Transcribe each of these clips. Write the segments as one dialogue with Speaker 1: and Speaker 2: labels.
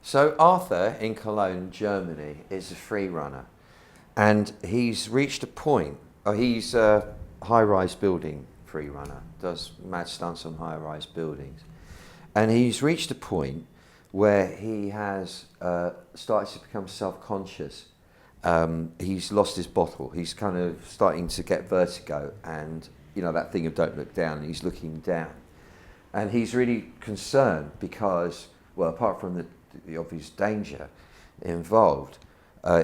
Speaker 1: So Arthur in Cologne, Germany, is a free runner, and he's reached a point. He's a high-rise building free runner, does mad stunts on high-rise buildings, and he's reached a point where he has started to become self-conscious. He's lost his bottle. He's kind of starting to get vertigo, and that thing of don't look down. He's looking down, and he's really concerned because, well, apart from the obvious danger involved,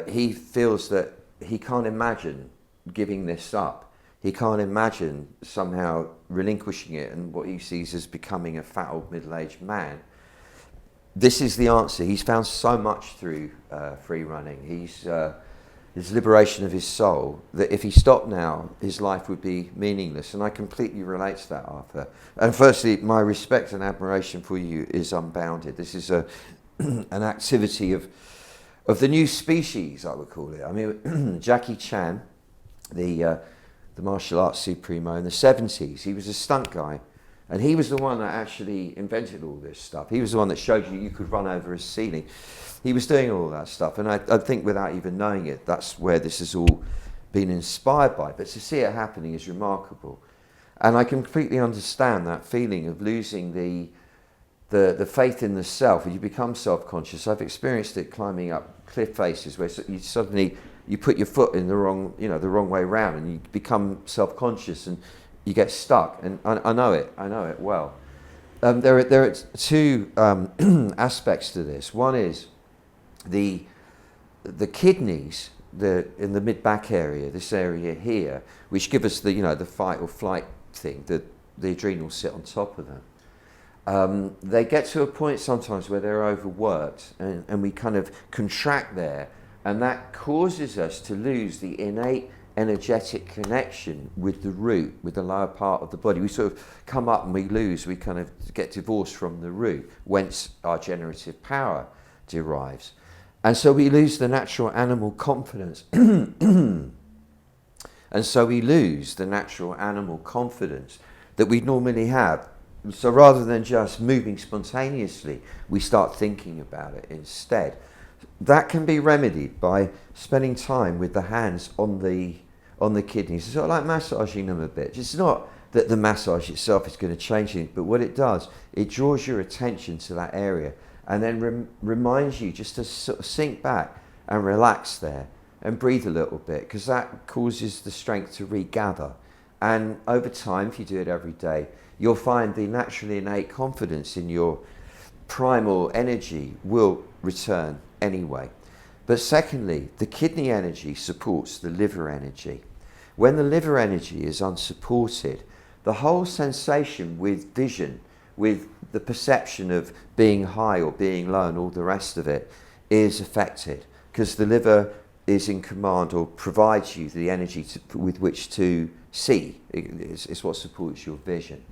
Speaker 1: he feels that he can't imagine giving this up. He can't imagine somehow relinquishing it and what he sees as becoming a fat old middle-aged man. This is the answer. He's found so much through free running. His liberation of his soul, that if he stopped now, his life would be meaningless. And I completely relate to that, Arthur. And firstly, my respect and admiration for you is unbounded. This is an activity of the new species, I would call it. I mean, Jackie Chan, the martial arts supremo in the 70s, he was a stunt guy. And he was the one that actually invented all this stuff. He was the one that showed you could run over a ceiling. He was doing all that stuff. And I think without even knowing it, that's where this has all been inspired by. But to see it happening is remarkable. And I completely understand that feeling of losing the faith in the self. When you become self-conscious, I've experienced it climbing up cliff faces where you suddenly put your foot in the wrong way round, and you become self-conscious and you get stuck. And I know it well. There are two aspects to this. One is the kidneys, in the mid-back area, this area here, which give us the fight or flight thing. The adrenals sit on top of them. They get to a point sometimes where they're overworked, and we kind of contract there, and that causes us to lose the innate energetic connection with the root, with the lower part of the body. We sort of come up and we kind of get divorced from the root, whence our generative power derives. And so we lose the natural animal confidence. And so we lose the natural animal confidence that we normally have. So rather than just moving spontaneously, we start thinking about it instead. That can be remedied by spending time with the hands on the kidneys. It's sort of like massaging them a bit. It's not that the massage itself is going to change anything, but what it does, it draws your attention to that area and then reminds you just to sort of sink back and relax there and breathe a little bit, because that causes the strength to regather. And over time, if you do it every day, you'll find the naturally innate confidence in your primal energy will return anyway. But secondly, the kidney energy supports the liver energy. When the liver energy is unsupported, the whole sensation with vision, with the perception of being high or being low and all the rest of it, is affected, because the liver is in command or provides you the energy with which to see. It's what supports your vision.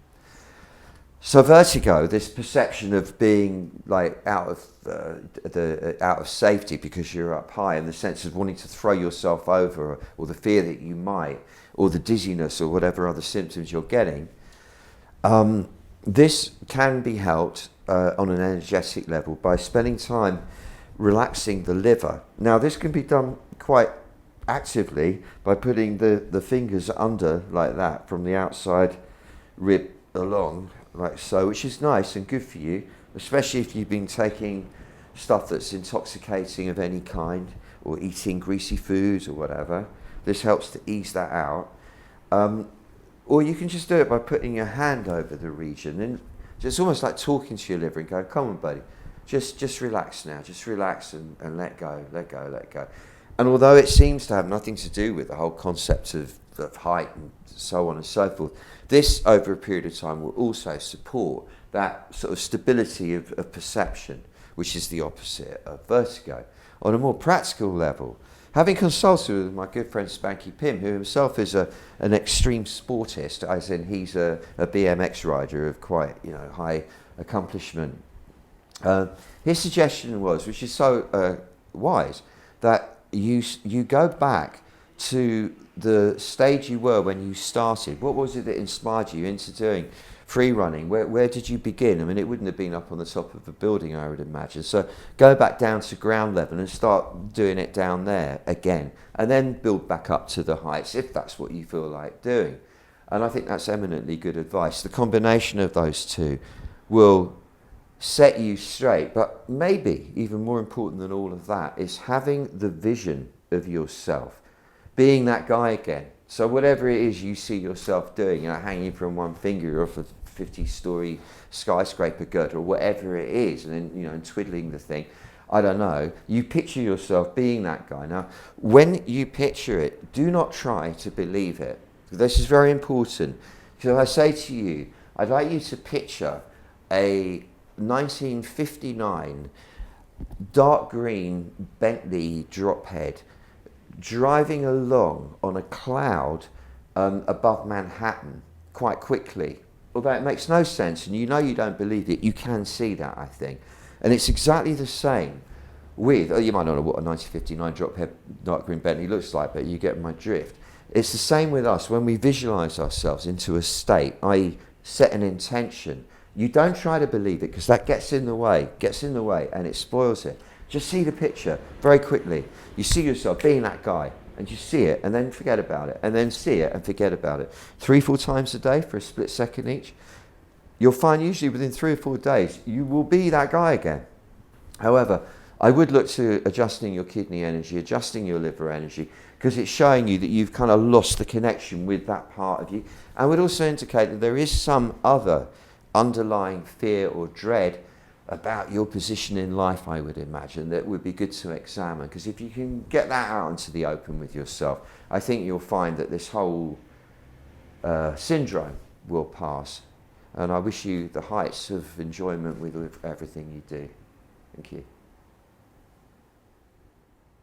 Speaker 1: So vertigo, this perception of being like out of safety because you're up high, in the sense of wanting to throw yourself over, or the fear that you might, or the dizziness or whatever other symptoms you're getting, this can be helped on an energetic level by spending time relaxing the liver. Now this can be done quite actively by putting the fingers under like that from the outside rib along, like so, which is nice and good for you, especially if you've been taking stuff that's intoxicating of any kind, or eating greasy foods or whatever. This helps to ease that out. Or you can just do it by putting your hand over the region, and it's almost like talking to your liver and go, come on buddy, just relax now, just relax and let go. And although it seems to have nothing to do with the whole concept of height and so on and so forth, this over a period of time will also support that sort of stability of perception, which is the opposite of vertigo. On a more practical level, having consulted with my good friend Spanky Pim, who himself is an extreme sportist, as in he's a BMX rider of quite high accomplishment, his suggestion was, which is so wise, that you go back to the stage you were when you started. What was it that inspired you into doing free running, where did you begin? I mean, it wouldn't have been up on the top of a building, I would imagine. So go back down to ground level and start doing it down there again, and then build back up to the heights if that's what you feel like doing. And I think that's eminently good advice. The combination of those two will set you straight, but maybe even more important than all of that is having the vision of yourself, being that guy again. So whatever it is you see yourself doing, hanging from one finger off a 50-story skyscraper girder or whatever it is, and then, and twiddling the thing, I don't know, you picture yourself being that guy. Now, when you picture it, do not try to believe it. This is very important. So I say to you, I'd like you to picture a 1959 dark green Bentley drop head driving along on a cloud above Manhattan quite quickly. Although it makes no sense, and you don't believe it, you can see that, I think. And it's exactly the same with, you might not know what a 1959 drop head dark green Bentley looks like, but you get my drift. It's the same with us when we visualize ourselves into a state, i.e. set an intention. You don't try to believe it, because that gets in the way, and it spoils it. Just see the picture very quickly. You see yourself being that guy, and you see it, and then forget about it, and then see it and forget about it. 3-4 times a day for a split second each. You'll find usually within 3 or 4 days, you will be that guy again. However, I would look to adjusting your kidney energy, adjusting your liver energy, because it's showing you that you've kind of lost the connection with that part of you. And would also indicate that there is some other underlying fear or dread about your position in life, I would imagine, that would be good to examine. Because if you can get that out into the open with yourself, I think you'll find that this whole syndrome will pass. And I wish you the heights of enjoyment with everything you do. Thank you.